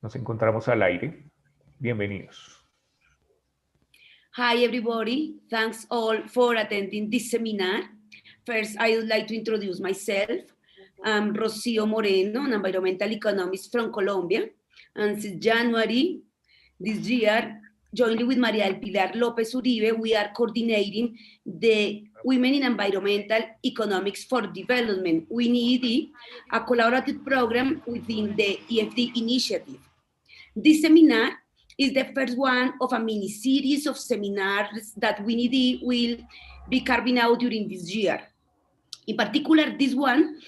Nos encontramos al aire. Bienvenidos. Hi, everybody. Thanks all for attending this seminar. First, I would like to introduce myself. I'm Rocío Moreno, an environmental economist from Colombia. And since January this year, jointly with Maria del Pilar López Uribe, we are coordinating the Women in Environmental Economics for Development, WinEED, a collaborative program within the EFD initiative. This seminar is the first one of a mini series of seminars that WinEED will be carving out during this year. In particular, this one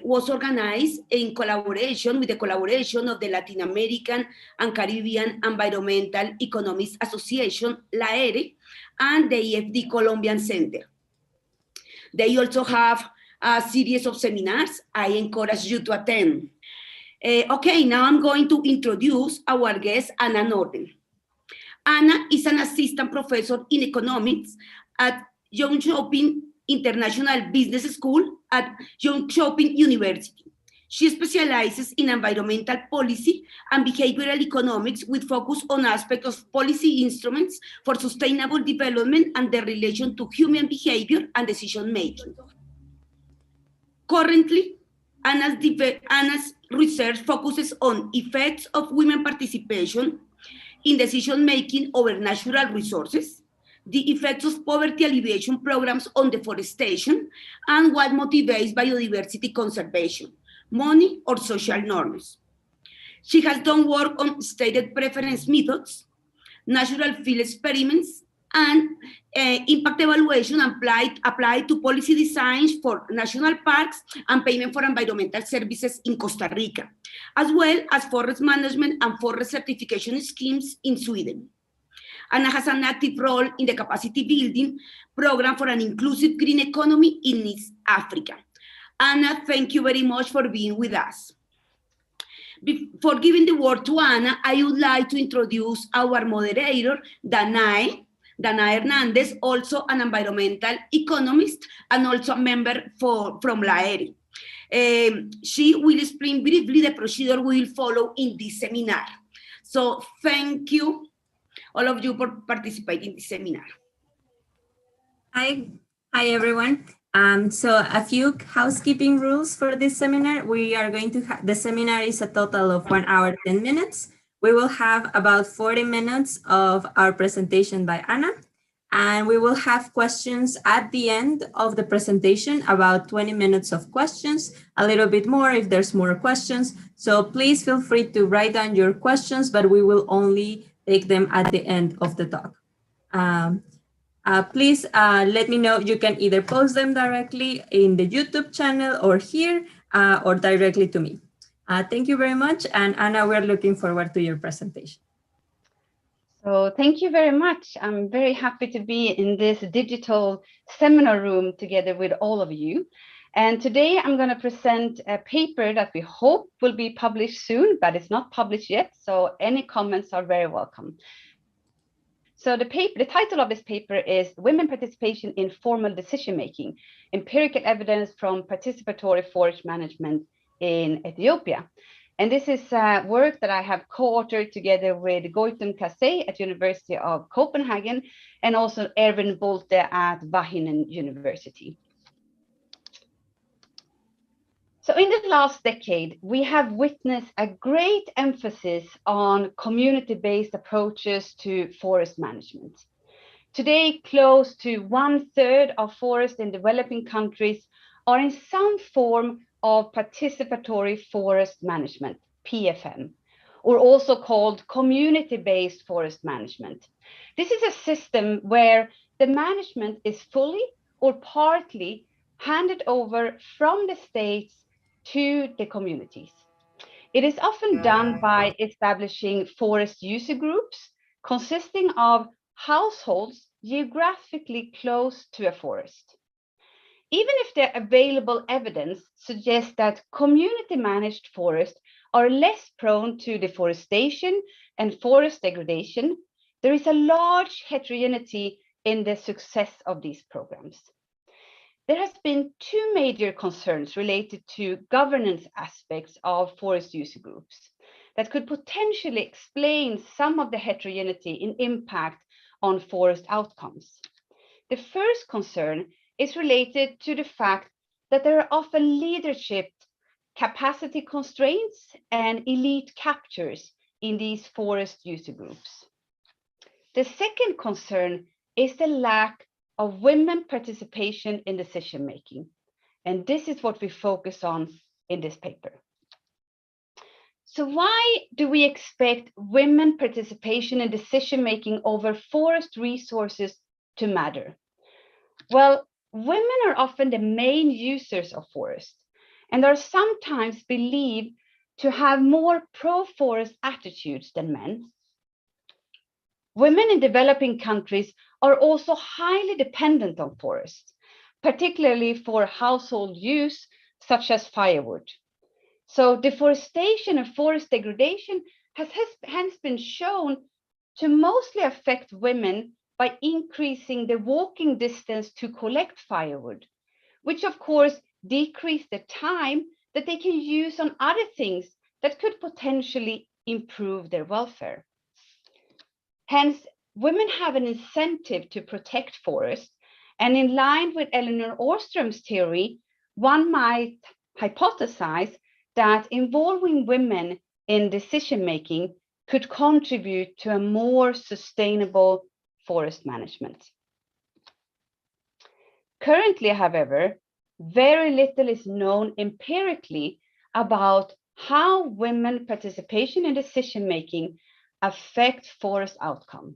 was organized in collaboration with the collaboration of the Latin American and Caribbean Environmental Economics Association, LAERE, and the EFD Colombian Center. They also have a series of seminars I encourage you to attend. Okay, now I'm going to introduce our guest, Anna Nordén. Anna is an assistant professor in economics at Jönköping International Business School at Jönköping University. She specializes in environmental policy and behavioral economics with focus on aspects of policy instruments for sustainable development and their relation to human behavior and decision making. Currently, Anna's research focuses on effects of women participation in decision-making over natural resources, the effects of poverty alleviation programs on deforestation, and what motivates biodiversity conservation, money or social norms. She has done work on stated preference methods, natural field experiments, and impact evaluation applied to policy designs for national parks and payment for environmental services in Costa Rica, as well as forest management and forest certification schemes in Sweden. Anna has an active role in the capacity building program for an inclusive green economy in East Africa. Anna, thank you very much for being with us. Before giving the word to Anna, I would like to introduce our moderator, Danae Hernandez, also an environmental economist and also a member from LAERE. She will explain briefly the procedure we will follow in this seminar. So thank you, all of you, for participating in this seminar. Hi everyone. So a few housekeeping rules for this seminar. We are going to the seminar is a total of 1 hour, 10 minutes. We will have about 40 minutes of our presentation by Anna, and we will have questions at the end of the presentation, about 20 minutes of questions, a little bit more if there's more questions. So please feel free to write down your questions, but we will only take them at the end of the talk. Please let me know. You can either post them directly in the YouTube channel or here or directly to me. Thank you very much. And Anna, we're looking forward to your presentation. So thank you very much. I'm very happy to be in this digital seminar room together with all of you. And today I'm going to present a paper that we hope will be published soon, but it's not published yet. So any comments are very welcome. So the title of this paper is Women Participation in Formal Decision-Making, Empirical Evidence from Participatory Forest Management in Ethiopia. And this is work that I have co-authored together with Gautam Kasey at University of Copenhagen and also Erwin Bolte at Wageningen University. So in the last decade, we have witnessed a great emphasis on community-based approaches to forest management. Today, close to 1/3 of forests in developing countries are in some form of participatory forest management, PFM, or also called community-based forest management. This is a system where the management is fully or partly handed over from the states to the communities. It is often done by establishing forest user groups consisting of households geographically close to a forest. Even if the available evidence suggests that community-managed forests are less prone to deforestation and forest degradation, there is a large heterogeneity in the success of these programs. There has been two major concerns related to governance aspects of forest user groups. that could potentially explain some of the heterogeneity in impact on forest outcomes. The first concern is related to the fact that there are often leadership capacity constraints and elite captures in these forest user groups. The second concern is the lack of women participation in decision making. And this is what we focus on in this paper. So why do we expect women participation in decision making over forest resources to matter? Well, women are often the main users of forests and are sometimes believed to have more pro-forest attitudes than men. Women in developing countries are also highly dependent on forests, particularly for household use, such as firewood. So deforestation and forest degradation has hence been shown to mostly affect women by increasing the walking distance to collect firewood, which of course decrease the time that they can use on other things that could potentially improve their welfare. Hence, women have an incentive to protect forests, and in line with Elinor Åström's theory, one might hypothesize that involving women in decision-making could contribute to a more sustainable forest management. Currently, however, very little is known empirically about how women participation in decision-making affect forest outcome.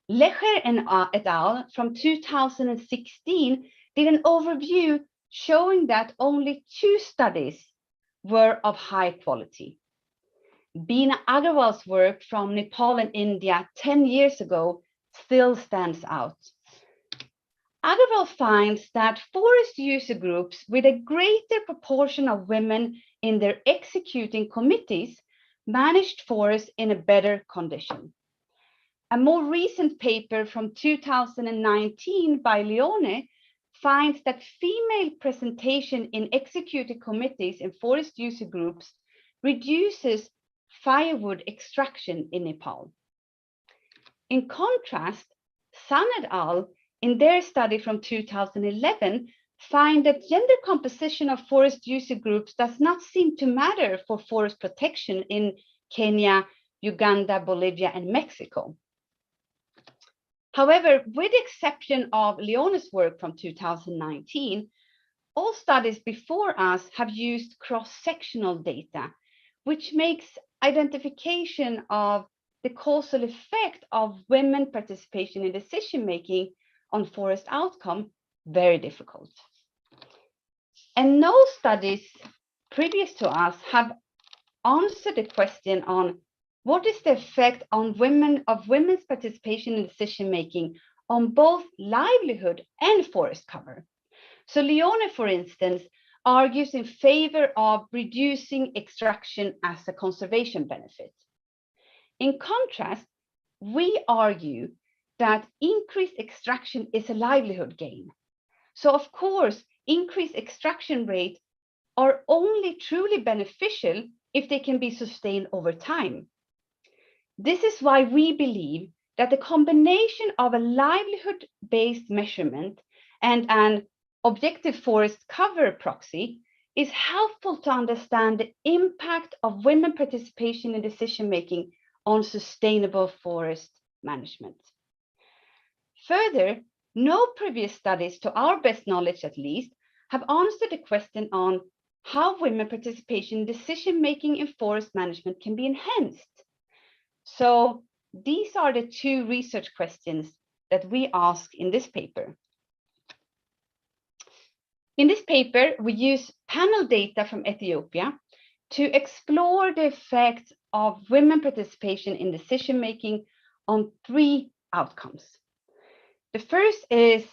Lecher and et al. From 2016 did an overview showing that only 2 studies were of high quality. Beena Agarwal's work from Nepal and India 10 years ago still stands out. Agarwal finds that forest user groups with a greater proportion of women in their executing committees managed forests in a better condition. A more recent paper from 2019 by Leone finds that female presentation in executive committees in forest user groups reduces firewood extraction in Nepal. In contrast, Sun et al. In their study from 2011 find that gender composition of forest user groups does not seem to matter for forest protection in Kenya, Uganda, Bolivia, and Mexico. However, with the exception of Leone's work from 2019, all studies before us have used cross-sectional data, which makes identification of the causal effect of women participation in decision-making on forest outcome very difficult. And no studies previous to us have answered the question on what is the effect on women's participation in decision-making on both livelihood and forest cover. So Leone, for instance, argues in favor of reducing extraction as a conservation benefit. In contrast, we argue that increased extraction is a livelihood gain. So of course, increased extraction rates are only truly beneficial if they can be sustained over time. This is why we believe that the combination of a livelihood-based measurement and an objective forest cover proxy is helpful to understand the impact of women participation in decision-making on sustainable forest management. Further, no previous studies, to our best knowledge at least, have answered the question on how women participation in decision-making in forest management can be enhanced. So these are the 2 research questions that we ask in this paper. In this paper, we use panel data from Ethiopia to explore the effects of women participation in decision-making on 3 outcomes. The first is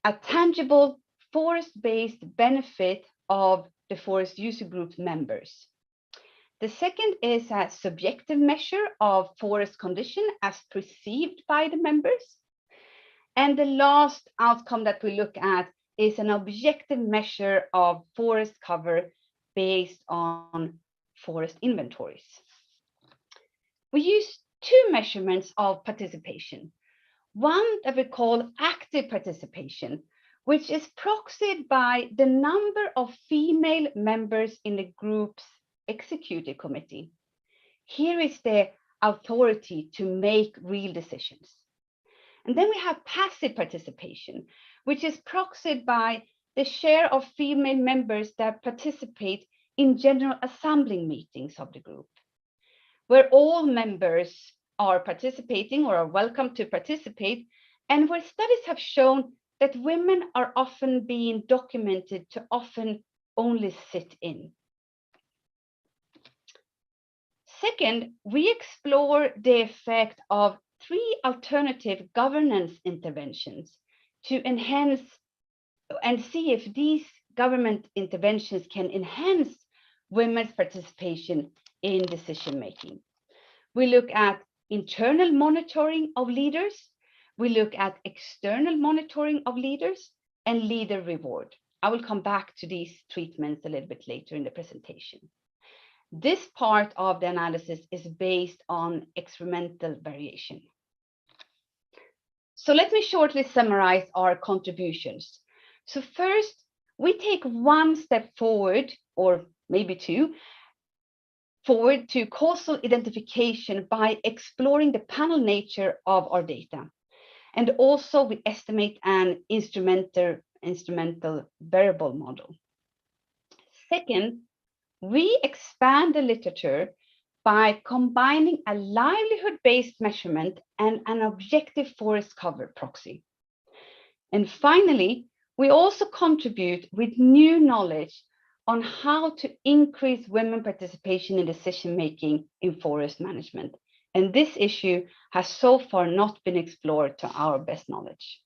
a tangible forest-based benefit of the forest user group members. The second is a subjective measure of forest condition as perceived by the members. And the last outcome that we look at is an objective measure of forest cover based on forest inventories. we use two measurements of participation. One that we call active participation, which is proxied by the number of female members in the group's executive committee. Here is the authority to make real decisions. And then we have passive participation, which is proxied by the share of female members that participate in general assembling meetings of the group, where all members are participating or are welcome to participate, and where studies have shown that women are often being documented to often only sit in. Second, we explore the effect of 3 alternative governance interventions to enhance and see if these government interventions can enhance women's participation in decision making. We look at internal monitoring of leaders, we look at external monitoring of leaders, and leader reward. I will come back to these treatments a little bit later in the presentation. This part of the analysis is based on experimental variation. So let me shortly summarize our contributions. So first, we take one step forward, or maybe two, forward to causal identification by exploring the panel nature of our data. And also we estimate an instrumental variable model. Second, we expand the literature by combining a livelihood-based measurement and an objective forest cover proxy. And finally, we also contribute with new knowledge on how to increase women participation in decision-making in forest management. And this issue has so far not been explored to our best knowledge.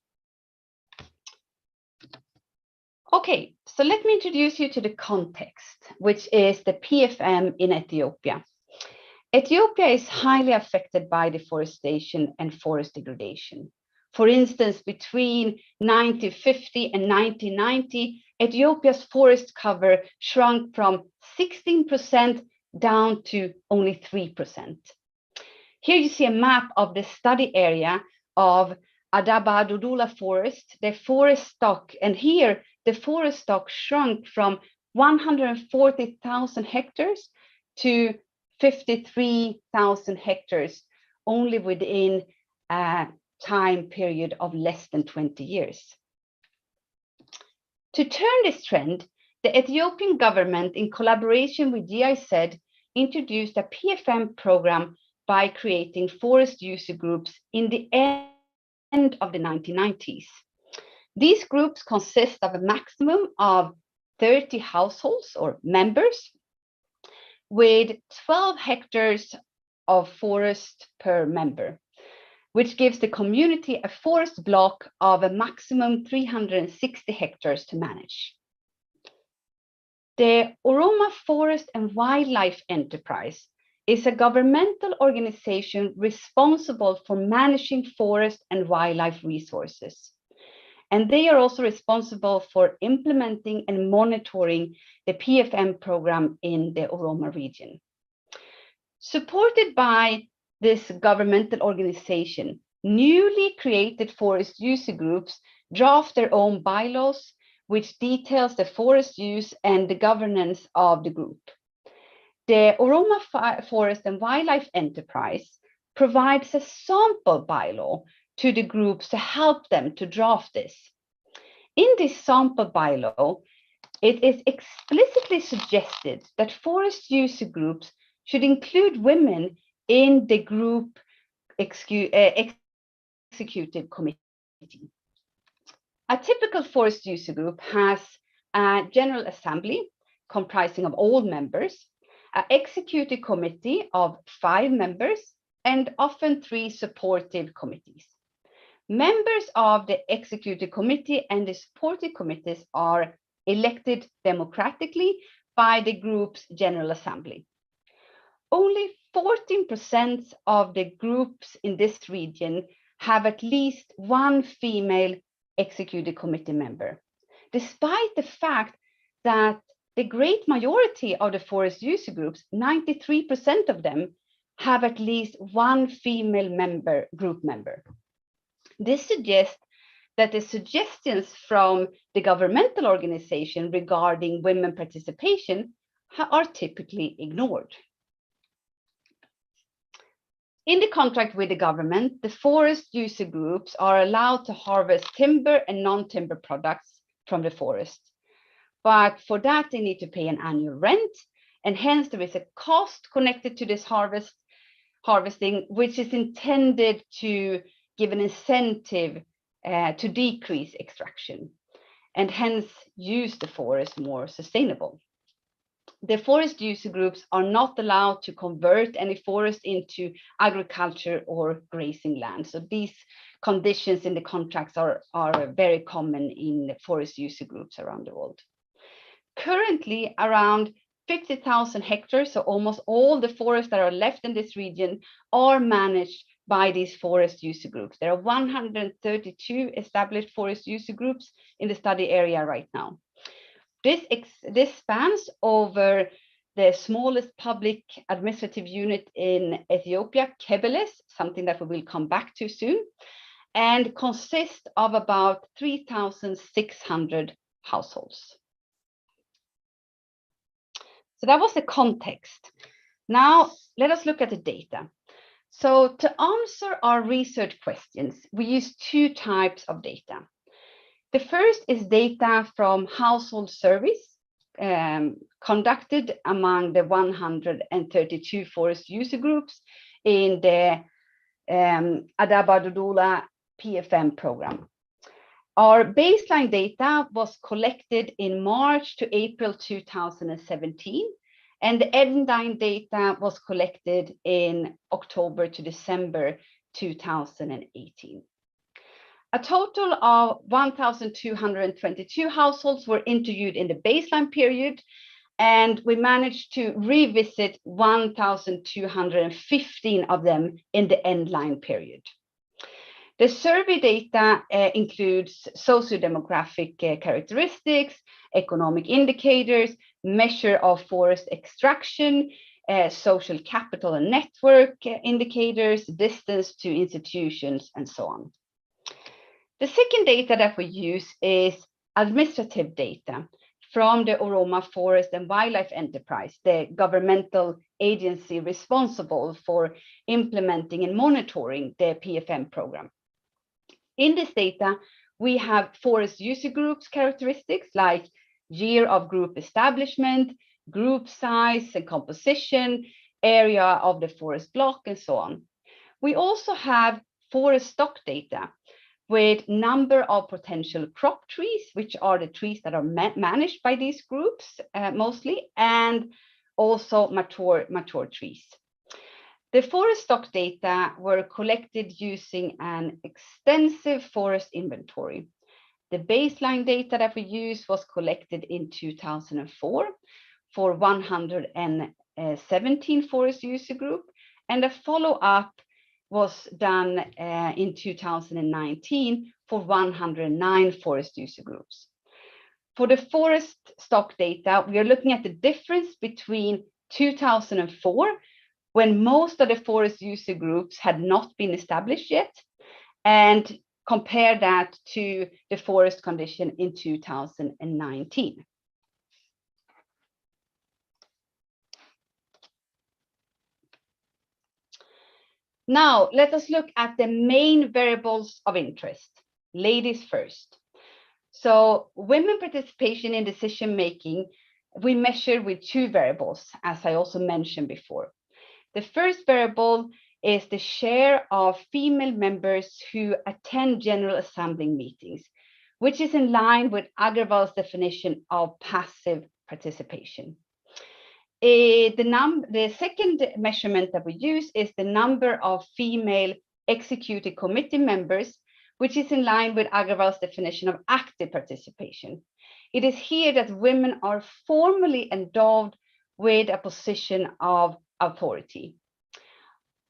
Okay, so let me introduce you to the context, which is the PFM in Ethiopia. Ethiopia is highly affected by deforestation and forest degradation. For instance, between 1950 and 1990, Ethiopia's forest cover shrunk from 16% down to only 3%. Here you see a map of the study area of Adaba-Dodula forest, the forest stock, and here the forest stock shrunk from 140,000 hectares to 53,000 hectares only within a time period of less than 20 years. To turn this trend, the Ethiopian government, in collaboration with GIZ, introduced a PFM program by creating forest user groups in the end of the 1990s. These groups consist of a maximum of 30 households or members with 12 hectares of forest per member, which gives the community a forest block of a maximum 360 hectares to manage. The Oroma Forest and Wildlife Enterprise is a governmental organization responsible for managing forest and wildlife resources. And they are also responsible for implementing and monitoring the PFM program in the Oroma region. Supported by this governmental organization, newly created forest user groups draft their own bylaws, which details the forest use and the governance of the group. The Oroma Forest and Wildlife Enterprise provides a sample bylaw to the groups to help them to draft this. In this sample bylaw, it is explicitly suggested that forest user groups should include women in the group executive committee. A typical forest user group has a general assembly comprising of all members, an executive committee of 5 members, and often 3 supportive committees. Members of the executive committee and the supportive committees are elected democratically by the group's general assembly. Only 14% of the groups in this region have at least 1 female executive committee member, despite the fact that the great majority of the forest user groups, 93% of them, have at least one female group member. This suggests that the suggestions from the governmental organization regarding women participation are typically ignored. In the contract with the government, the forest user groups are allowed to harvest timber and non-timber products from the forest. But for that, they need to pay an annual rent, and hence there is a cost connected to this harvesting, which is intended to give an incentive to decrease extraction, and hence use the forest more sustainable. The forest user groups are not allowed to convert any forest into agriculture or grazing land. So these conditions in the contracts are very common in forest user groups around the world. Currently, around 50,000 hectares, so almost all the forests that are left in this region, are managed by these forest user groups. There are 132 established forest user groups in the study area right now. This spans over the smallest public administrative unit in Ethiopia, Kebeles, something that we will come back to soon, and consists of about 3,600 households. So that was the context. Now let us look at the data. So to answer our research questions, we use two types of data. The first is data from household surveys conducted among the 132 forest user groups in the Adabadudula PFM program. Our baseline data was collected in March to April 2017, and the endline data was collected in October to December 2018. A total of 1,222 households were interviewed in the baseline period, and we managed to revisit 1,215 of them in the endline period. The survey data includes socio-demographic characteristics, economic indicators, measure of forest extraction, social capital and network indicators, distance to institutions, and so on. The second data that we use is administrative data from the Oroma Forest and Wildlife Enterprise, the governmental agency responsible for implementing and monitoring the PFM program. In this data, we have forest user groups characteristics like year of group establishment, group size and composition, area of the forest block, and so on. We also have forest stock data with number of potential crop trees, which are the trees that are managed by these groups mostly, and also mature trees. The forest stock data were collected using an extensive forest inventory. The baseline data that we used was collected in 2004 for 117 forest user group, and a follow-up was done in 2019 for 109 forest user groups. For the forest stock data, we are looking at the difference between 2004, when most of the forest user groups had not been established yet, and compare that to the forest condition in 2019. Now, let us look at the main variables of interest. Ladies first. So women participation in decision making, we measure with two variables, as I also mentioned before. The first variable is the share of female members who attend General Assembly meetings, which is in line with Agarwal's definition of passive participation. The second measurement that we use is the number of female executive committee members, which is in line with Agarwal's definition of active participation. It is here that women are formally endowed with a position of authority.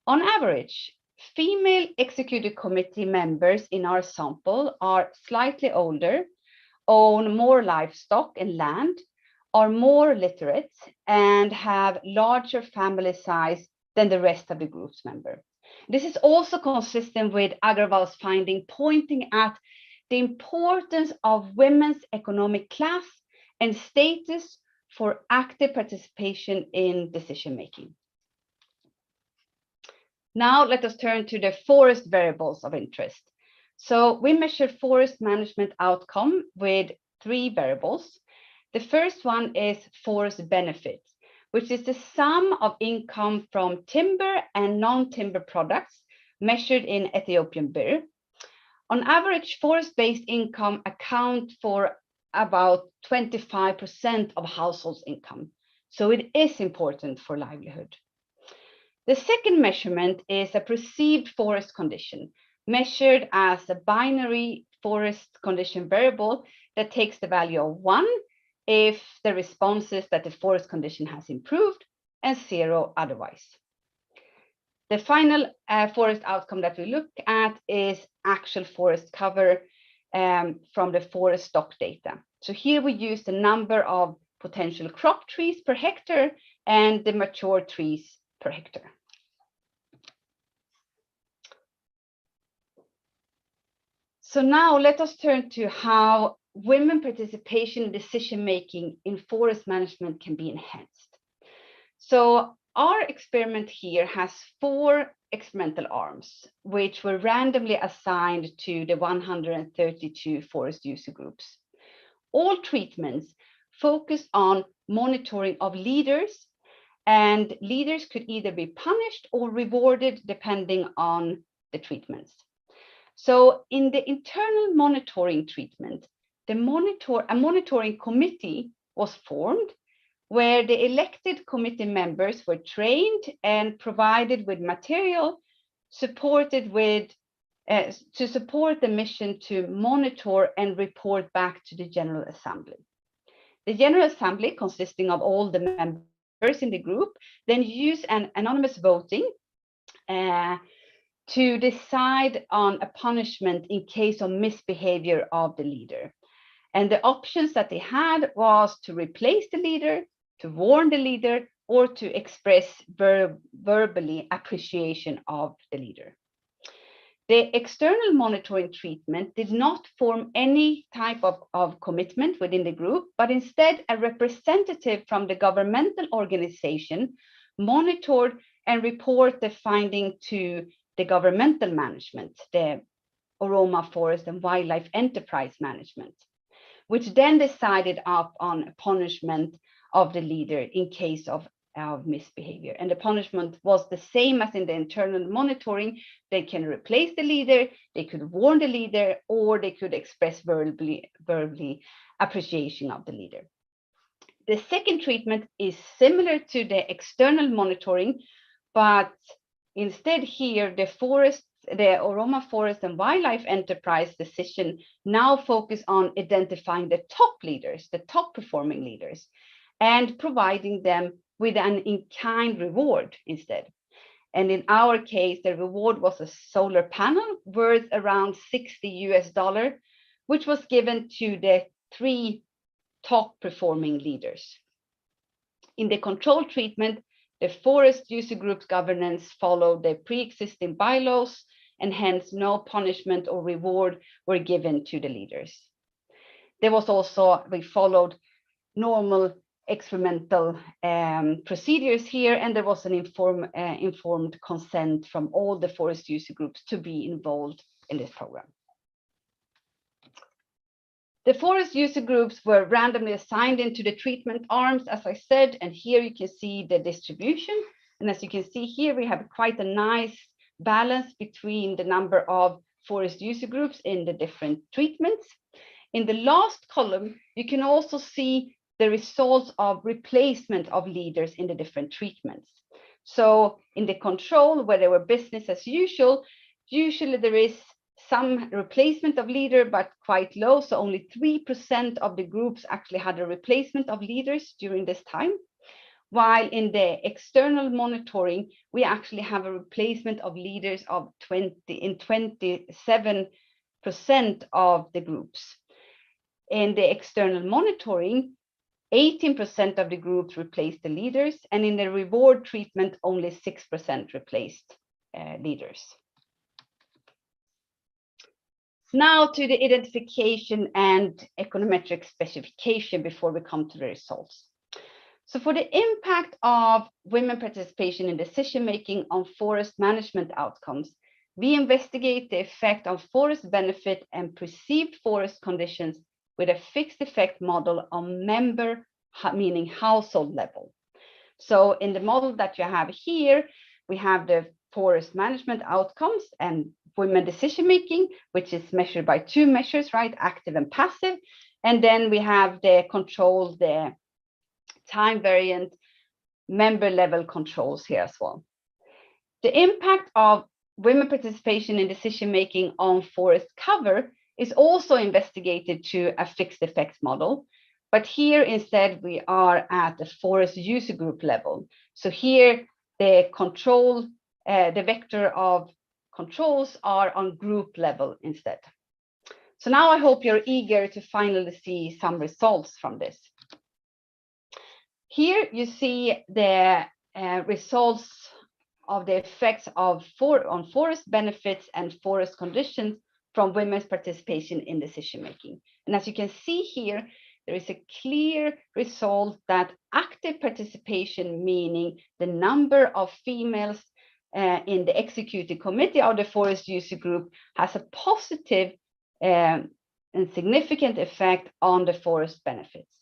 On average, female executive committee members in our sample are slightly older, own more livestock and land, are more literate, and have larger family size than the rest of the group's member. This is also consistent with Agarwal's finding, pointing at the importance of women's economic class and status for active participation in decision-making. Now let us turn to the forest variables of interest. So we measured forest management outcome with 3 variables. The first one is forest benefits, which is the sum of income from timber and non-timber products measured in Ethiopian birr. On average, forest-based income account for about 25% of households' income. So it is important for livelihood. The second measurement is a perceived forest condition, measured as a binary forest condition variable that takes the value of 1 if the response is that the forest condition has improved and 0 otherwise. The final forest outcome that we look at is actual forest cover from the forest stock data. So here we use the number of potential crop trees per hectare and the mature trees per hectare. So now let us turn to how women participation in decision-making in forest management can be enhanced. So our experiment here has 4 experimental arms, which were randomly assigned to the 132 forest user groups. All treatments focus on monitoring of leaders, and leaders could either be punished or rewarded depending on the treatments. So in the internal monitoring treatment, a monitoring committee was formed where the elected committee members were trained and provided with material supported with to support the mission to monitor and report back to the General Assembly. The General Assembly, consisting of all the members in the group, then use an anonymous voting to decide on a punishment in case of misbehavior of the leader. And the options that they had was to replace the leader, to warn the leader, or to express verbally appreciation of the leader. The external monitoring treatment did not form any type of commitment within the group, but instead a representative from the governmental organization monitored and report the finding to the governmental management, the Oroma Forest and Wildlife Enterprise Management, which then decided on a punishment of the leader in case of misbehavior. And the punishment was the same as in the internal monitoring. They can replace the leader, they could warn the leader, or they could express verbally appreciation of the leader. The second treatment is similar to the external monitoring, but instead here, the Oroma Forest and Wildlife Enterprise decision now focus on identifying the top leaders, the top performing leaders, and providing them with an in-kind reward instead. And in our case, the reward was a solar panel worth around $60, which was given to the 3 top performing leaders. In the control treatment, the forest user group's governance followed the pre-existing bylaws, and hence no punishment or reward were given to the leaders. There was also, we followed normal experimental procedures here, and there was an informed consent from all the forest user groups to be involved in this program. The forest user groups were randomly assigned into the treatment arms, as I said, and here you can see the distribution. And as you can see here, we have quite a nice balance between the number of forest user groups in the different treatments. In the last column, you can also see the results of replacement of leaders in the different treatments. So in the control, where there were business as usual, usually there is some replacement of leader, but quite low. So only 3% of the groups actually had a replacement of leaders during this time. While in the external monitoring, we actually have a replacement of leaders of 27% of the groups. In the external monitoring, 18% of the groups replaced the leaders, and in the reward treatment, only 6% replaced leaders. Now to the identification and econometric specification before we come to the results. So for the impact of women participation in decision-making on forest management outcomes, we investigate the effect on forest benefit and perceived forest conditions with a fixed effect model on member, meaning household level. So in the model that you have here, we have the forest management outcomes and women decision-making, which is measured by two measures, right? Active and passive. And then we have the control, the time variant member level controls here as well. The impact of women participation in decision-making on forest cover is also investigated to a fixed effects model. But here instead, we are at the forest user group level. So here the control, the vector of controls are on group level instead. So now I hope you're eager to finally see some results from this. Here you see the results of the effects of on forest benefits and forest conditions from women's participation in decision-making. And as you can see here, there is a clear result that active participation, meaning the number of females in the executive committee of the forest user group, has a positive and significant effect on the forest benefits.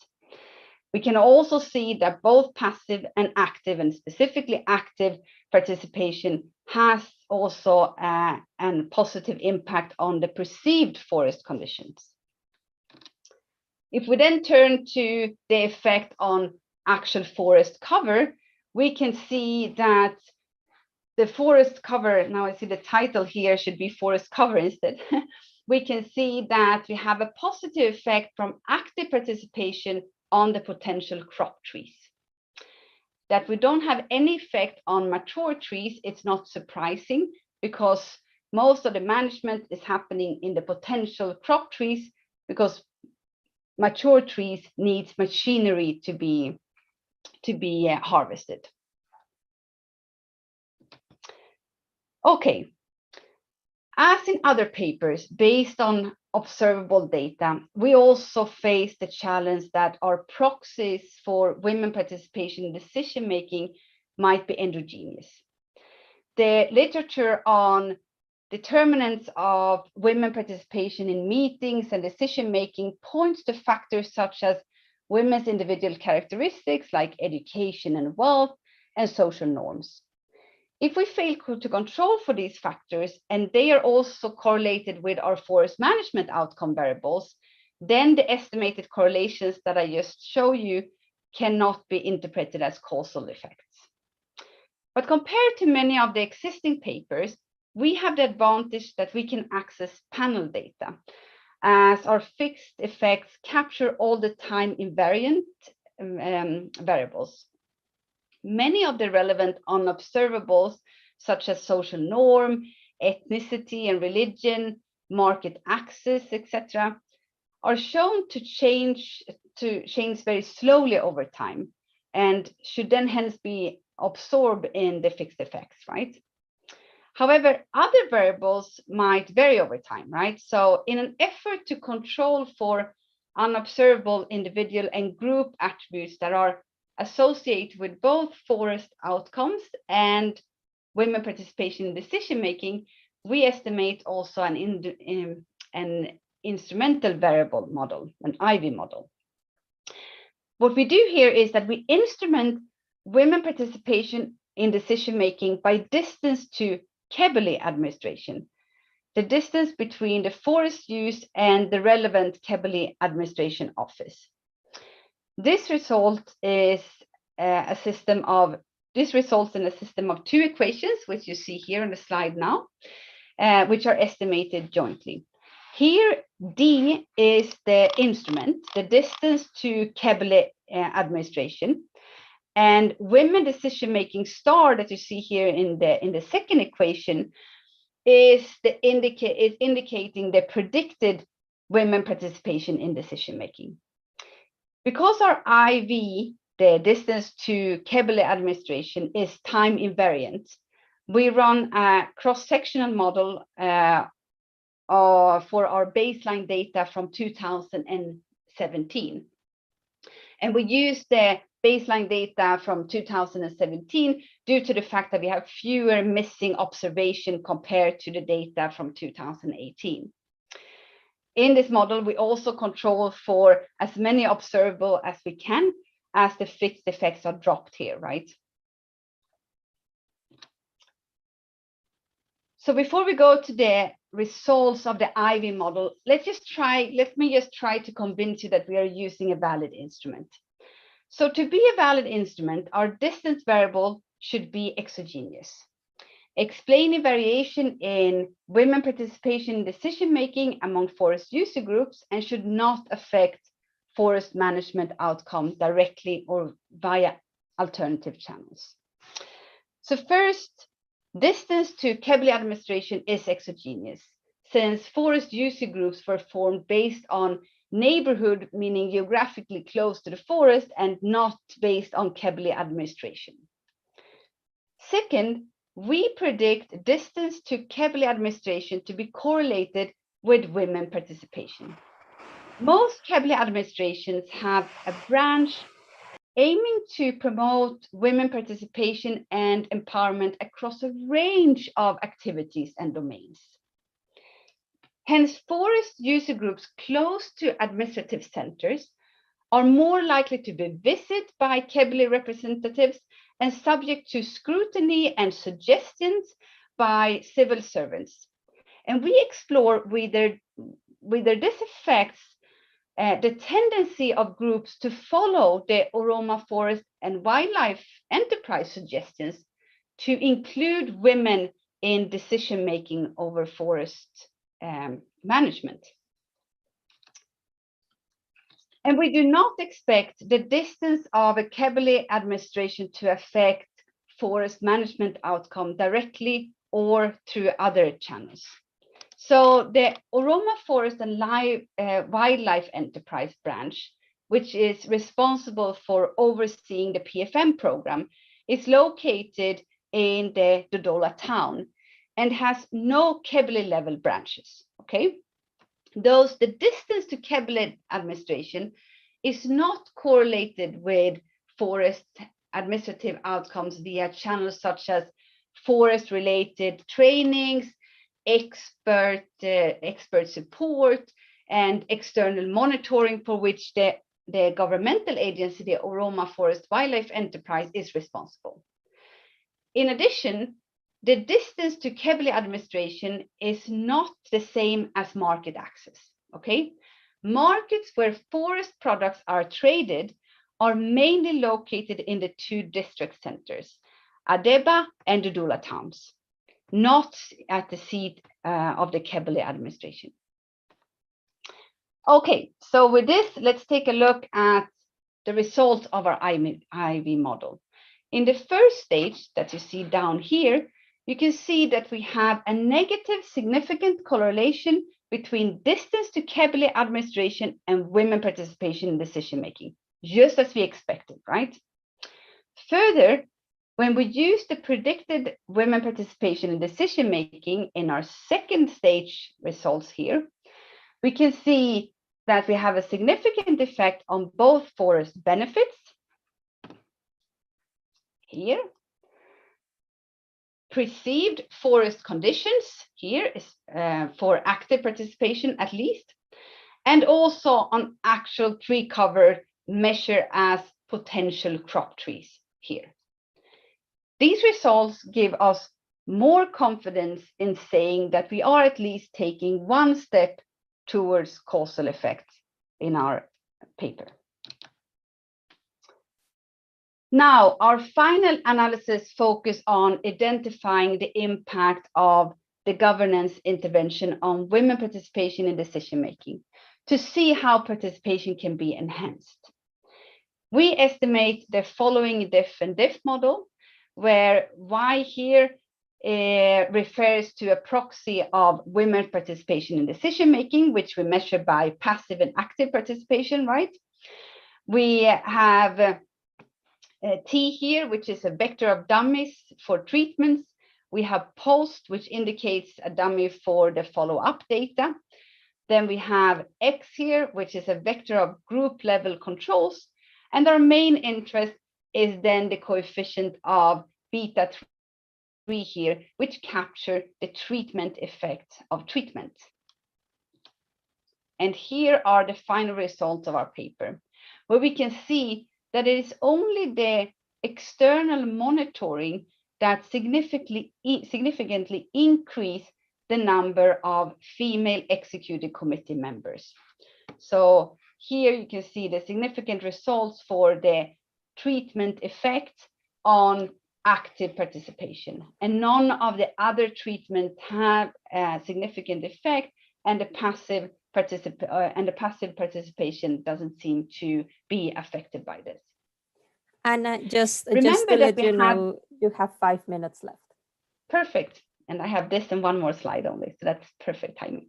We can also see that both passive and active, and specifically active participation, has also a positive impact on the perceived forest conditions. If we then turn to the effect on actual forest cover, we can see that the forest cover, now I see the title here should be forest cover instead. We can see that we have a positive effect from active participation on the potential crop trees. That we don't have any effect on mature trees, it's not surprising, because most of the management is happening in the potential crop trees, because mature trees needs machinery to be harvested. Okay, as in other papers based on observable data, we also face the challenge that our proxies for women participation in decision-making might be endogenous. The literature on determinants of women participation in meetings and decision-making points to factors such as women's individual characteristics like education and wealth and social norms. If we fail to control for these factors, and they are also correlated with our forest management outcome variables, then the estimated correlations that I just show you cannot be interpreted as causal effects. But compared to many of the existing papers, we have the advantage that we can access panel data, as our fixed effects capture all the time invariant variables. Many of the relevant unobservables, such as social norm, ethnicity and religion, market access, etc., are shown to change very slowly over time, and should then hence be absorbed in the fixed effects, right? However, other variables might vary over time, right? So in an effort to control for unobservable individual and group attributes that are associated with both forest outcomes and women participation in decision-making, we estimate also an instrumental variable model, an IV model. What we do here is that we instrument women participation in decision-making by distance to Kebele administration, the distance between the forest use and the relevant Kebele administration office. This results in a system of two equations, which you see here on the slide now, which are estimated jointly. Here, D is the instrument, the distance to Kebele administration, and women decision-making star that you see here in the second equation is indicating the predicted women participation in decision-making. Because our IV, the distance to Kebele administration, is time invariant, we run a cross-sectional model for our baseline data from 2017. And we use the baseline data from 2017 due to the fact that we have fewer missing observations compared to the data from 2018. In this model, we also control for as many observable as we can, as the fixed effects are dropped here, right? So before we go to the results of the IV model, let me just try to convince you that we are using a valid instrument. So to be a valid instrument, our distance variable should be exogenous, explaining variation in women participation in decision-making among forest user groups, and should not affect forest management outcomes directly or via alternative channels. So first, distance to Kebele administration is exogenous, since forest user groups were formed based on neighborhood, meaning geographically close to the forest, and not based on Kebele administration. Second, we predict distance to Kebele administration to be correlated with women participation. Most Kebele administrations have a branch aiming to promote women participation and empowerment across a range of activities and domains. Hence, forest user groups close to administrative centers are more likely to be visited by Kebele representatives and subject to scrutiny and suggestions by civil servants. And we explore whether this affects the tendency of groups to follow the Oroma Forest and Wildlife Enterprise suggestions to include women in decision-making over forest management. And we do not expect the distance of a Kebele administration to affect forest management outcome directly or through other channels. So the Oroma Forest and Wildlife Enterprise branch, which is responsible for overseeing the PFM program, is located in the Dodola town and has no Kebele level branches, okay? Thus, the distance to Kebele administration is not correlated with forest administrative outcomes via channels such as forest-related trainings, expert support, and external monitoring, for which the governmental agency, the Oroma Forest Wildlife Enterprise, is responsible. In addition, the distance to Kebele administration is not the same as market access, okay? Markets where forest products are traded are mainly located in the two district centers, Adeba and Dodola towns, not at the seat of the Kebele administration. Okay, so with this, let's take a look at the results of our IV model. In the first stage that you see down here, you can see that we have a negative significant correlation between distance to Kebele administration and women participation in decision-making, just as we expected, right? Further, when we use the predicted women participation in decision-making in our second stage results here, we can see that we have a significant effect on both forest benefits here, perceived forest conditions here is for active participation at least, and also on actual tree cover measured as potential crop trees here. These results give us more confidence in saying that we are at least taking one step towards causal effects in our paper. Now, our final analysis focus on identifying the impact of the governance intervention on women participation in decision-making to see how participation can be enhanced. We estimate the following diff and diff model, where Y here refers to a proxy of women participation in decision-making, which we measure by passive and active participation, right? We have T here, which is a vector of dummies for treatments. We have post, which indicates a dummy for the follow-up data. Then we have X here, which is a vector of group level controls. And our main interest is then the coefficient of beta 3 here, which capture the treatment effect of treatment. And here are the final results of our paper, where we can see that it is only the external monitoring that significantly increase the number of female executive committee members. So here you can see the significant results for the treatment effect on active participation, and none of the other treatments have a significant effect, and the passive participation doesn't seem to be affected by this. Anna, just to let you know, you have 5 minutes left. Perfect. And I have this and one more slide only, so that's perfect timing.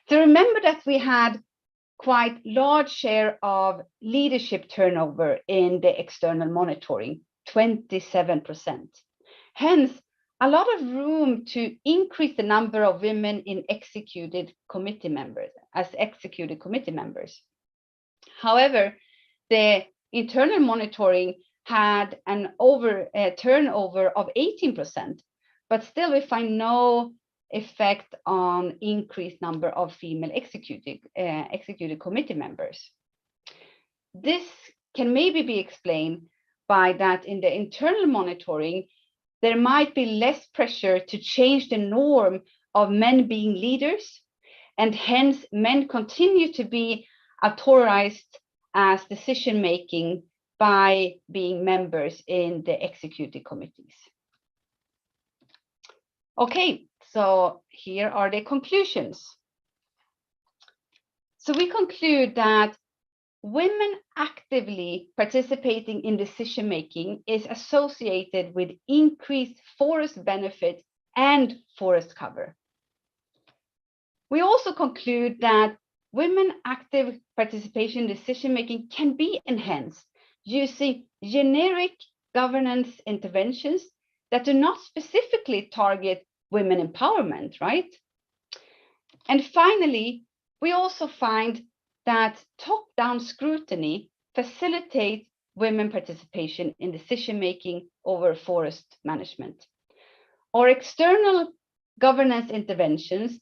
So remember that we had quite large share of leadership turnover in the external monitoring, 27%. Hence, a lot of room to increase the number of women in executive committee members. However, the internal monitoring had an turnover of 18%, but still we find no effect on increased number of female executive committee members. This can maybe be explained by that in the internal monitoring, there might be less pressure to change the norm of men being leaders, and hence men continue to be authorized as decision-making by being members in the executive committees. Okay, so here are the conclusions. So we conclude that women actively participating in decision-making is associated with increased forest benefit and forest cover. We also conclude that women active participation in decision-making can be enhanced using generic governance interventions that do not specifically target women empowerment, right? And finally, we also find that top-down scrutiny facilitates women participation in decision-making over forest management. Our external governance interventions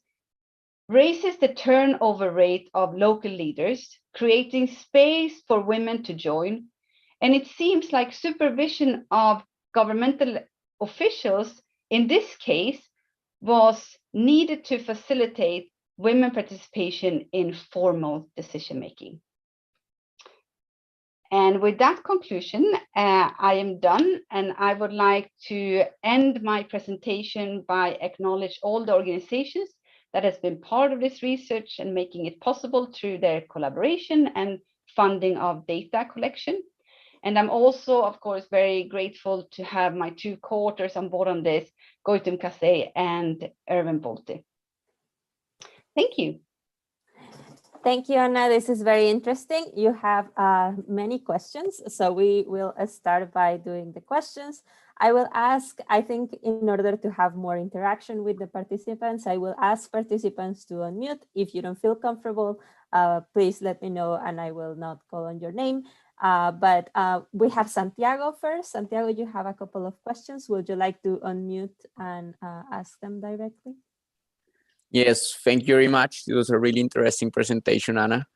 raises the turnover rate of local leaders, creating space for women to join. And it seems like supervision of governmental officials in this case was needed to facilitate women participation in formal decision-making. And with that conclusion, I am done, and I would like to end my presentation by acknowledge all the organizations that has been part of this research and making it possible through their collaboration and funding of data collection. And I'm also, of course, very grateful to have my two co-authors on board on this, Gautam Kase and Erwin Bolte. Thank you. Thank you, Anna. This is very interesting. You have many questions, so we will start by doing the questions. I will ask, I think in order to have more interaction with the participants, I will ask participants to unmute. If you don't feel comfortable, please let me know and I will not call on your name. But we have Santiago first. Santiago, you have a couple of questions. Would you like to unmute and ask them directly? Yes, thank you very much. It was a really interesting presentation, Anna.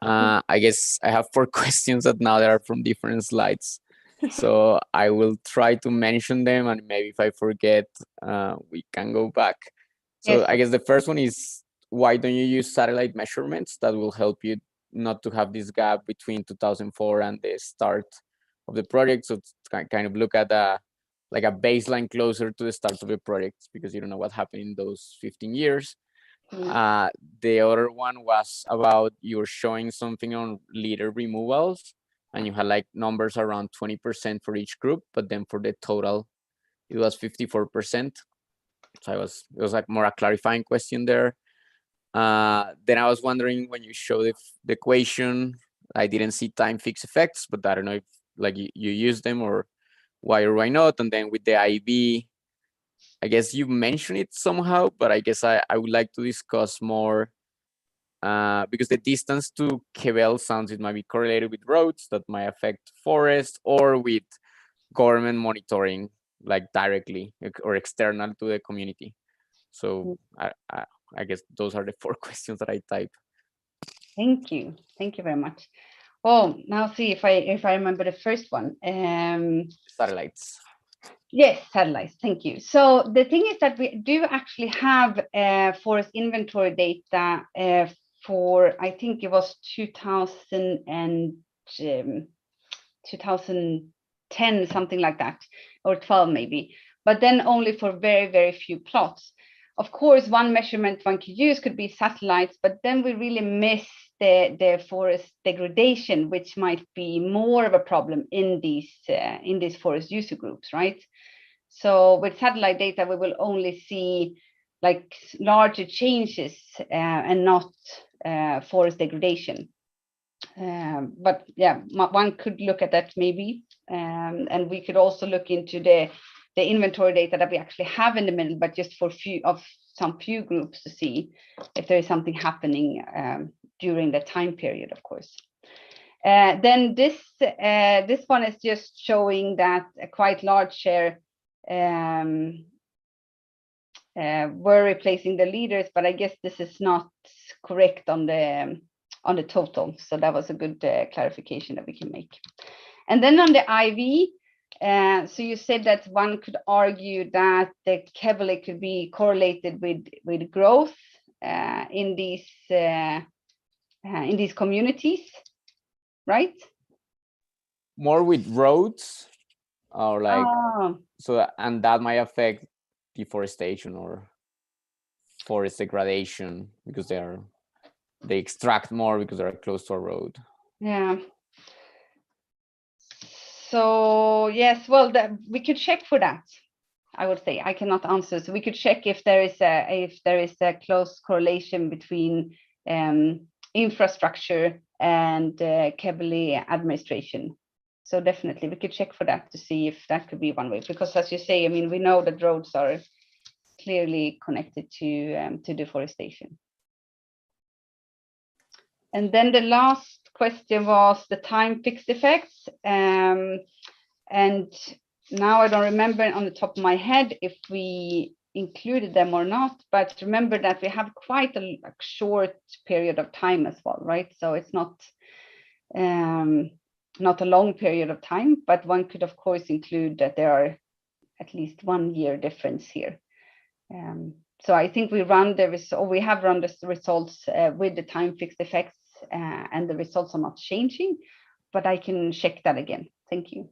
I guess I have 4 questions that now they are from different slides. So I will try to mention them, and maybe if I forget, we can go back. So yes. I guess the first one is, why don't you use satellite measurements that will help you not to have this gap between 2004 and the start of the project? So kind of look at like a baseline closer to the start of the project, because you don't know what happened in those 15 years. The other one was about, you were showing something on leader removals, and you had like numbers around 20% for each group, but then for the total, it was 54%. So it was like more a clarifying question there. Then I was wondering, when you show the equation, I didn't see time fixed effects, but I don't know if like you use them or why not. And then with the IB, I guess you mentioned it somehow, but I guess I would like to discuss more because the distance to Quebec sounds it might be correlated with roads that might affect forest or with government monitoring, like directly or external to the community. So I guess those are the 4 questions that I type. Thank you very much. Well, now see if I remember the first one. Satellites. Yes, satellites. Thank you. So the thing is that we do actually have forest inventory data for, I think it was 2010, something like that, or 12 maybe, but then only for very, very few plots. Of course, one measurement one could use could be satellites, but then we really miss the forest degradation, which might be more of a problem in these forest user groups, right? So with satellite data, we will only see like larger changes and not forest degradation. But yeah, one could look at that maybe, and we could also look into the inventory data that we actually have in the middle, but just for some few groups to see if there is something happening during the time period, of course. Then this one is just showing that a quite large share were replacing the leaders, but I guess this is not correct on the total. So that was a good clarification that we can make. And then on the IV, so you said that one could argue that the heavily could be correlated with growth in these communities, right? More with roads, or like so, and that might affect deforestation or forest degradation because they extract more because they're close to a road. Yeah. So yes, well, we could check for that. I would say I cannot answer. So we could check if there is a close correlation between infrastructure and heavily administration. So definitely we could check for that to see if that could be one way. Because as you say, I mean, we know that roads are clearly connected to deforestation. And then the last question was the time fixed effects. And now I don't remember on the top of my head if we included them or not, but remember that we have quite a short period of time as well, right? So it's not a long period of time, but one could of course include that there are at least 1 year difference here. So I think we have run the results with the time fixed effects and the results are not changing, but I can check that again. Thank you.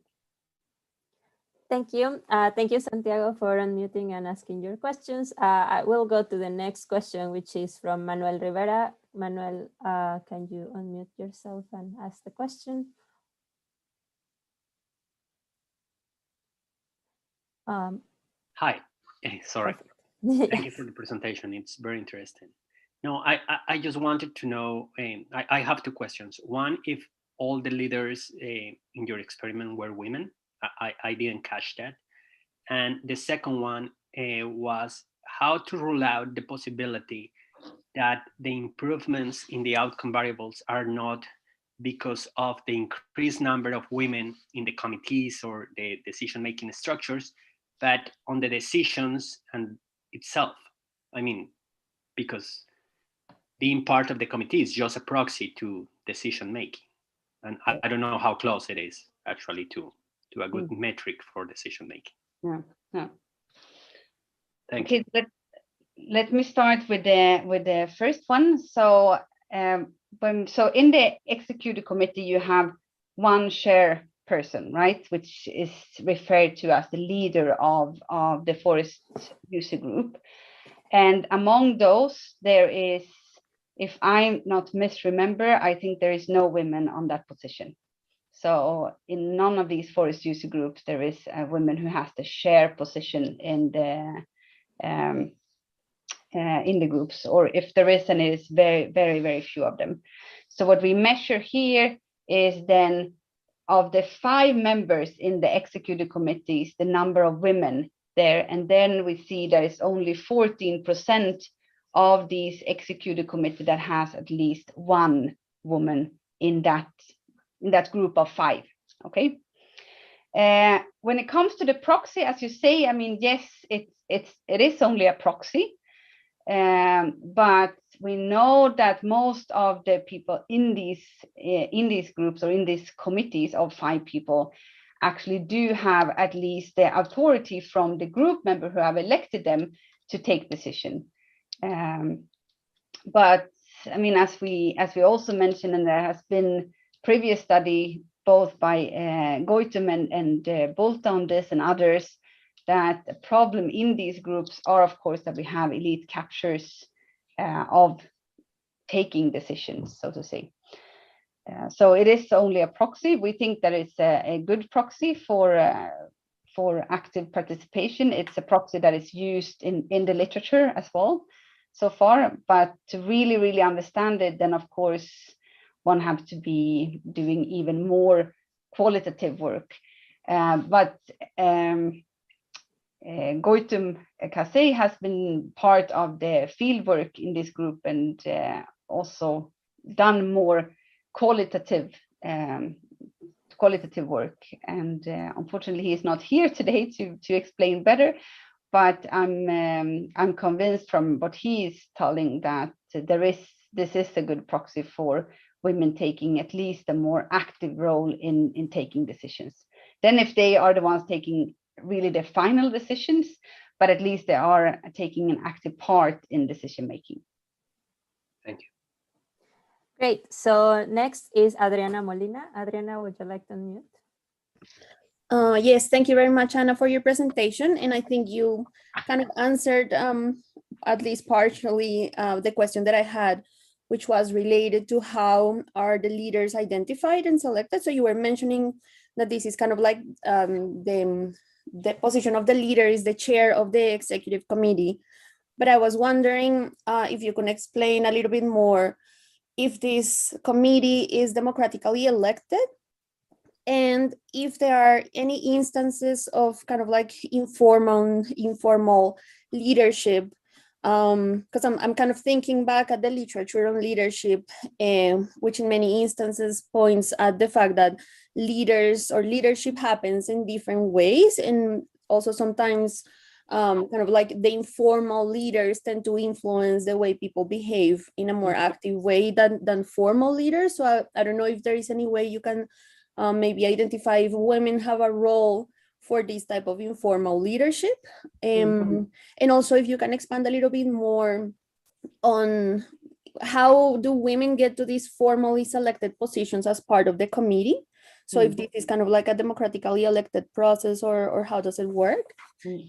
Thank you. Thank you, Santiago, for unmuting and asking your questions. I will go to the next question, which is from Manuel Rivera. Manuel, can you unmute yourself and ask the question? Hi, sorry. Thank you for the presentation. It's very interesting. No, I just wanted to know, I have 2 questions. One, if all the leaders in your experiment were women. I didn't catch that. And the second one was how to rule out the possibility that the improvements in the outcome variables are not because of the increased number of women in the committees or the decision-making structures, but on the decisions and itself. I mean, because being part of the committee is just a proxy to decision-making. And I don't know how close it is actually to a good metric for decision making. Yeah. Thank you. Let me start with the first one. So so in the executive committee you have one chair person, right, which is referred to as the leader of the forest user group, and among those there is, if I'm not misremember, I think there is no women on that position. So in none of these forest user groups, there is a woman who has the chair position in the groups, or if there is, and it is very, very, very few of them. So what we measure here is then of the 5 members in the executive committees, the number of women there. And then we see that it's only 14% of these executive committee that has at least 1 woman in that group of 5. Okay. When it comes to the proxy, as you say, I mean, yes, it is only a proxy, but we know that most of the people in these groups or in these committees of 5 people actually do have at least the authority from the group member who have elected them to take decision. But I mean, as we also mentioned, and there has been previous study both by Goitom and Bolt on this and others, that the problem in these groups are, of course, that we have elite captures of taking decisions, so to say. So it is only a proxy. We think that it's a good proxy for active participation. It's a proxy that is used in the literature as well so far, but to really understand it, then of course one have to be doing even more qualitative work. But Goitom Kase has been part of the field work in this group and also done more qualitative work. And unfortunately, he is not here today to explain better. But I'm convinced from what he is telling that this is a good proxy for women taking at least a more active role in taking decisions. Then if they are the ones taking really the final decisions, but at least they are taking an active part in decision making. Thank you. Great. So next is Adriana Molina. Adriana, would you like to unmute? Yes, thank you very much, Anna, for your presentation. And I think you kind of answered, at least partially, the question that I had, which was related to how are the leaders identified and selected. So you were mentioning that this is kind of like the position of the leader is the chair of the executive committee. But I was wondering if you can explain a little bit more if this committee is democratically elected, and if there are any instances of kind of like informal leadership, because I'm kind of thinking back at the literature on leadership, which in many instances points at the fact that leaders or leadership happens in different ways, and also sometimes kind of like the informal leaders tend to influence the way people behave in a more active way than formal leaders. So I don't know if there is any way you can maybe identify if women have a role for this type of informal leadership. And also if you can expand a little bit more on how do women get to these formally selected positions as part of the committee? So if this is kind of like a democratically elected process, or how does it work?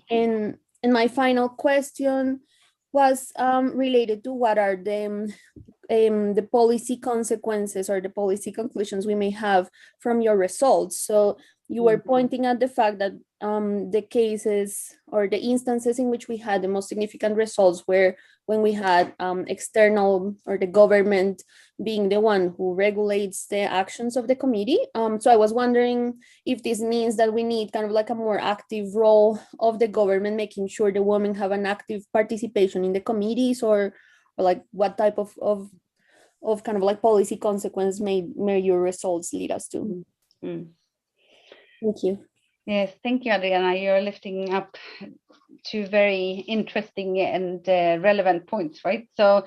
And my final question was related to what are the policy consequences or the policy conclusions we may have from your results. So you were pointing at the fact that the cases or the instances in which we had the most significant results were when we had external or the government being the one who regulates the actions of the committee. So I was wondering if this means that we need kind of like a more active role of the government, making sure the women have an active participation in the committees, or like what type of kind of like policy consequence may your results lead us to? Thank you. Yes, thank you, Adriana. You're lifting up two very interesting and relevant points, right? So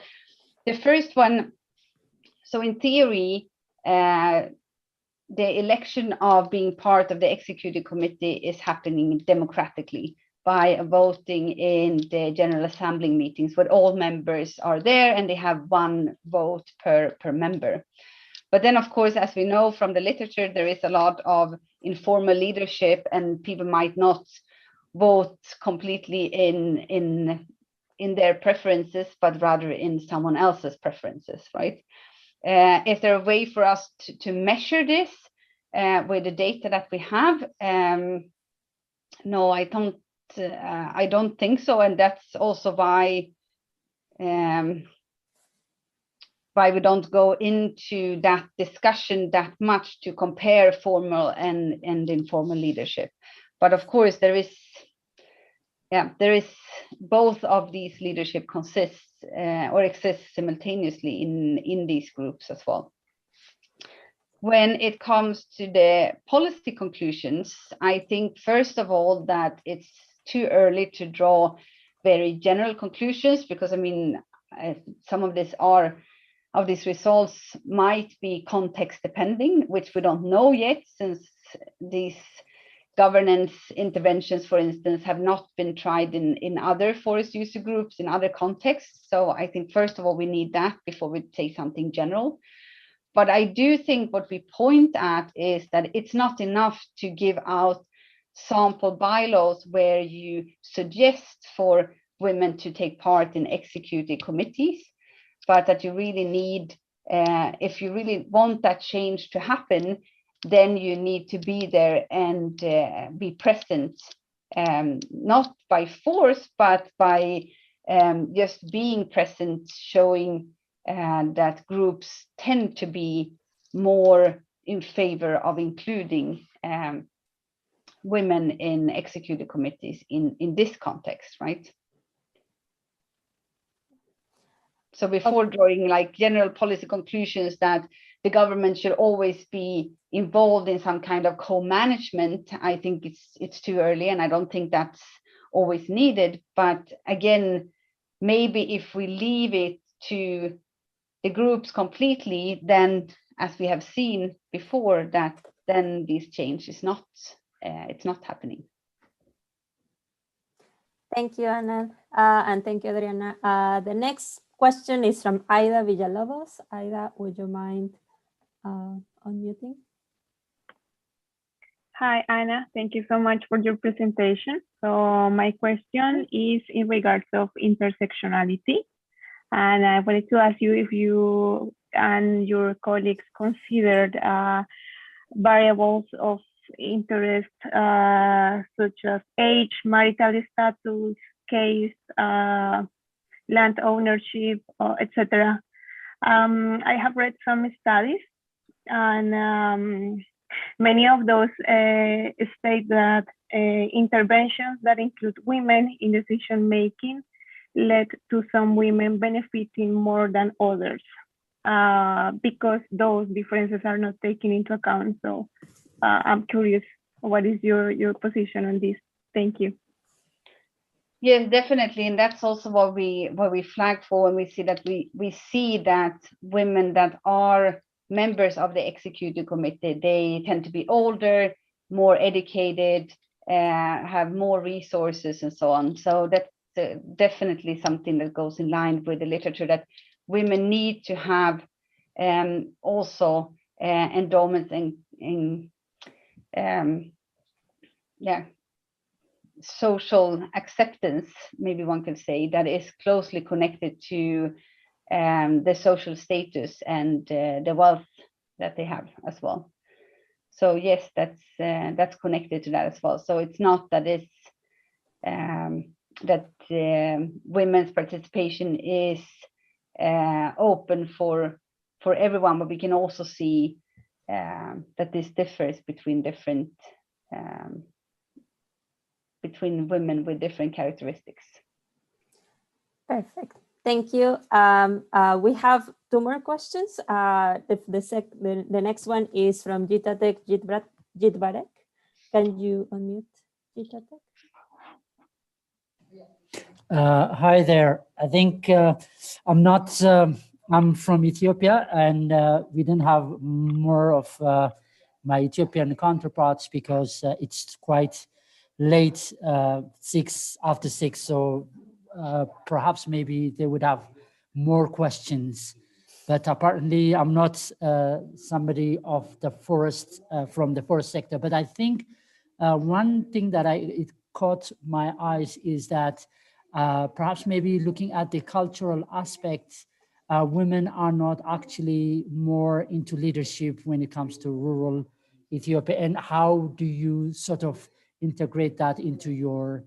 the first one, so in theory, the election of being part of the executive committee is happening democratically by voting in the General Assembly meetings where all members are there and they have one vote per member. But then, of course, as we know from the literature, there is a lot of informal leadership and people might not vote completely in their preferences, but rather in someone else's preferences, right? Is there a way for us to measure this with the data that we have? No, I don't think so, and that's also why why we don't go into that discussion that much to compare formal and informal leadership. But of course, there is both of these leadership consists or exists simultaneously in these groups as well. When it comes to the policy conclusions, I think first of all that it's too early to draw very general conclusions, because I mean some of these results might be context depending, which we don't know yet, since these governance interventions, for instance, have not been tried in other forest user groups in other contexts. So I think first of all we need that before we say something general. But I do think what we point at is that it's not enough to give out sample bylaws where you suggest for women to take part in executive committees, but that you really need, if you really want that change to happen, then you need to be there and be present, not by force, but by just being present, showing that groups tend to be more in favor of including women in executive committees in this context, right? So before drawing like general policy conclusions that the government should always be involved in some kind of co-management, I think it's too early, and I don't think that's always needed. But again, maybe if we leave it to the groups completely, then as we have seen before, that then this change is not it's not happening. Thank you, Anna, and thank you, Adriana. The next question is from Aida Villalobos. Aida, would you mind unmuting? Hi, Anna. Thank you so much for your presentation. So my question is in regards of intersectionality. And I wanted to ask you if you and your colleagues considered variables of interest such as age, marital status, case, land ownership, etc. I have read some studies, and many of those state that interventions that include women in decision making led to some women benefiting more than others because those differences are not taken into account. So I'm curious, what is your position on this? Thank you. Yes, definitely, and that's also what we flag for when we see that we see that women that are members of the executive committee, they tend to be older, more educated, have more resources and so on. So that's definitely something that goes in line with the literature, that women need to have also endowments in social acceptance, maybe one could say, that is closely connected to the social status and the wealth that they have as well. So yes, that's connected to that as well. So it's not that it's that women's participation is open for everyone, but we can also see that this differs between different between women with different characteristics. Perfect. Thank you. We have two more questions. The next one is from Jitatek Jitbarek. Can you unmute, Jitatek? Hi there. I think I'm from Ethiopia, and we didn't have more of my Ethiopian counterparts because it's quite late, after 6. So perhaps maybe they would have more questions. But apparently I'm not somebody of the forest, from the forest sector. But I think one thing that it caught my eyes is that perhaps maybe looking at the cultural aspects, women are not actually more into leadership when it comes to rural Ethiopia. And how do you sort of integrate that into your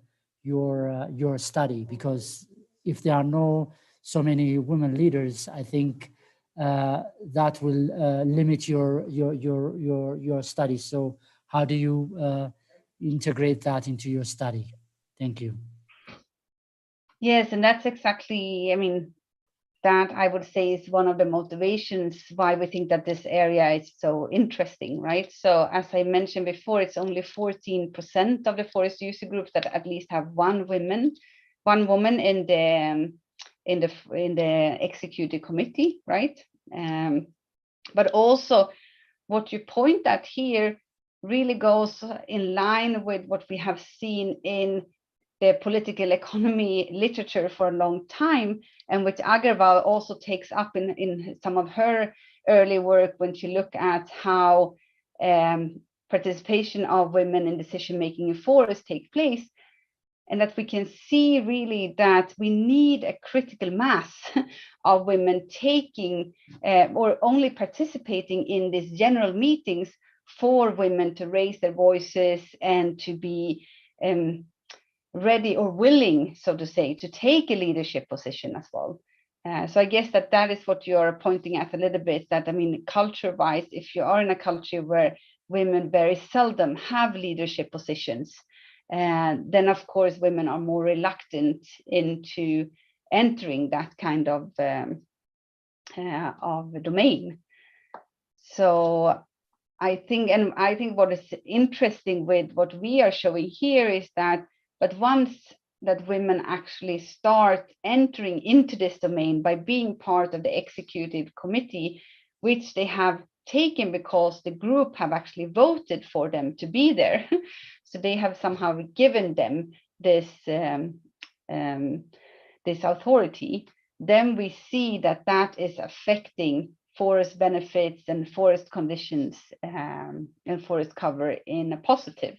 study? Because if there are so many women leaders, I think that will limit your study. So how do you integrate that into your study? Thank you. Yes, and that's exactly, I mean, that I would say is one of the motivations why we think that this area is so interesting, right? So as I mentioned before, it's only 14% of the forest user groups that at least have one woman in the executive committee, right? But also what you point at here really goes in line with what we have seen in the political economy literature for a long time, and which Agarwal also takes up in some of her early work when she looked at how participation of women in decision-making in forests take place, and that we can see really that we need a critical mass of women taking or only participating in these general meetings for women to raise their voices and to be ready or willing, so to say, to take a leadership position as well. So I guess that is what you're pointing at a little bit, that, I mean, culture-wise, if you are in a culture where women very seldom have leadership positions, then of course women are more reluctant into entering that kind of domain. So I think what is interesting with what we are showing here is that, but once that women actually start entering into this domain by being part of the executive committee, which they have taken because the group have actually voted for them to be there. So they have somehow given them this, this authority. Then we see that that is affecting forest benefits and forest conditions and forest cover in a positive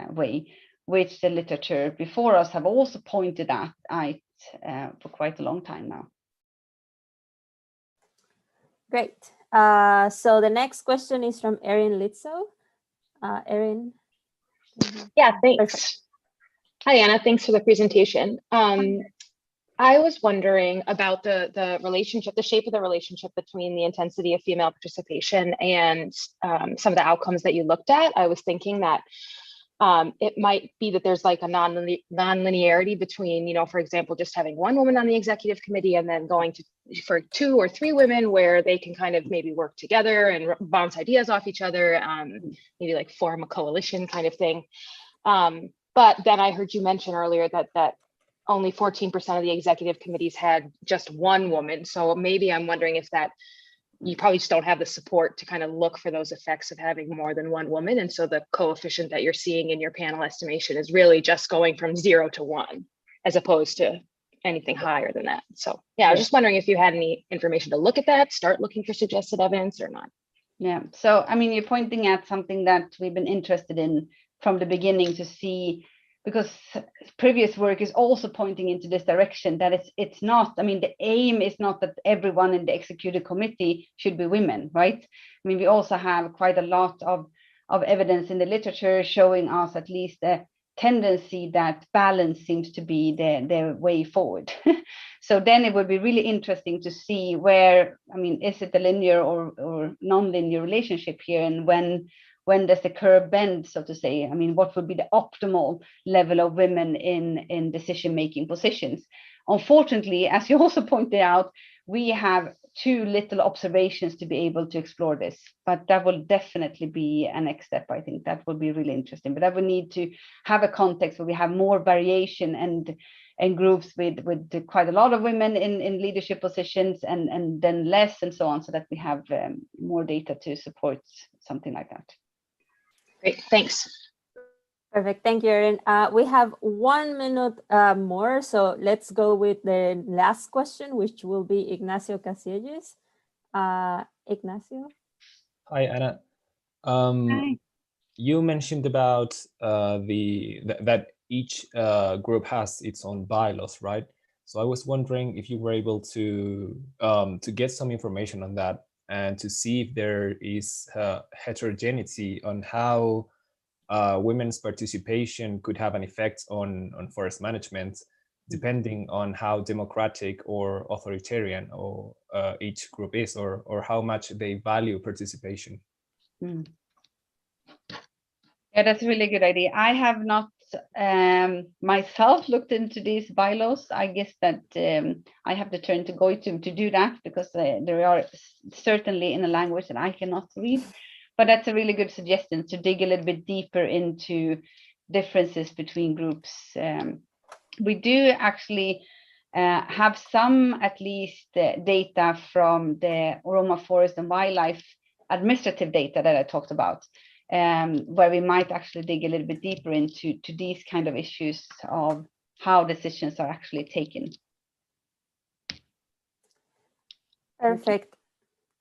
way, which the literature before us have also pointed at for quite a long time now. Great. So the next question is from Erin Litzo. Erin. Yeah, thanks. Perfect. Hi, Anna. Thanks for the presentation. I was wondering about the relationship, the shape of the relationship between the intensity of female participation and some of the outcomes that you looked at. I was thinking that it might be that there's like a non-linearity between, you know, for example, just having one woman on the executive committee and then going for 2 or 3 women where they can kind of maybe work together and bounce ideas off each other, maybe like form a coalition kind of thing. But then I heard you mention earlier that only 14% of the executive committees had just one woman. So maybe I'm wondering if that you probably just don't have the support to kind of look for those effects of having more than one woman. And so the coefficient that you're seeing in your panel estimation is really just going from 0 to 1, as opposed to anything higher than that. So yeah, I was just wondering if you had any information to look at that, start looking for suggested evidence or not. Yeah, so I mean, you're pointing at something that we've been interested in from the beginning to see, because previous work is also pointing into this direction, that it's not, I mean, the aim is not that everyone in the executive committee should be women, right? I mean, we also have quite a lot of evidence in the literature showing us at least a tendency that balance seems to be the way forward. So then it would be really interesting to see where, I mean, is it a linear or non-linear relationship here, and when does the curve bend, so to say? I mean, what would be the optimal level of women in decision-making positions? Unfortunately, as you also pointed out, we have too little observations to be able to explore this, but that will definitely be a next step. I think that will be really interesting, but that would need to have a context where we have more variation and groups with quite a lot of women in leadership positions and then less and so on, so that we have more data to support something like that. Great, thanks. Perfect, thank you, Erin. We have 1 minute more, so let's go with the last question, which will be Ignacio Casillas. Ignacio? Hi, Anna. Hi. You mentioned about that each group has its own bylaws, right? So I was wondering if you were able to get some information on that and to see if there is heterogeneity on how women's participation could have an effect on forest management, depending on how democratic or authoritarian or each group is, or how much they value participation. Yeah, that's a really good idea. I have not myself looked into these bylaws. I guess that I have to turn to Goitum to do that, because there are certainly in a language that I cannot read. But that's a really good suggestion, to dig a little bit deeper into differences between groups. We do actually have some, at least, data from the Roma Forest and Wildlife administrative data that I talked about, where we might actually dig a little bit deeper into these kind of issues of how decisions are actually taken. Perfect.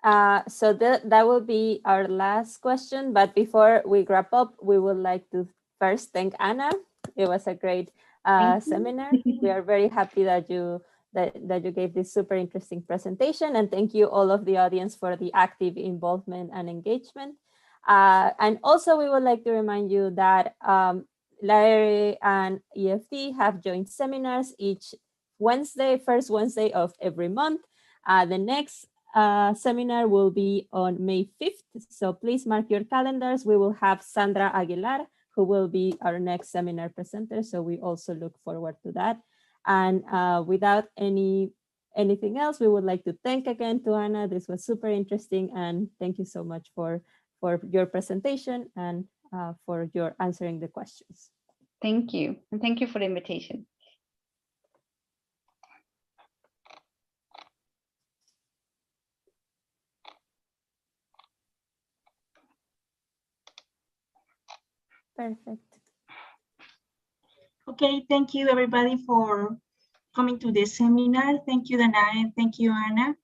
So that will be our last question. But before we wrap up, we would like to first thank Anna. It was a great seminar. We are very happy that you gave this super interesting presentation, and thank you all of the audience for the active involvement and engagement. And also we would like to remind you that LAERE and EFD have joint seminars each Wednesday, first Wednesday of every month. The next seminar will be on May 5th. So please mark your calendars. We will have Sandra Aguilar, who will be our next seminar presenter. So we also look forward to that. And without anything else, we would like to thank again to Anna. This was super interesting, and thank you so much for your presentation and for your answering the questions. Thank you, and thank you for the invitation. Perfect. Okay, thank you everybody for coming to this seminar. Thank you, Dana, and thank you, Anna.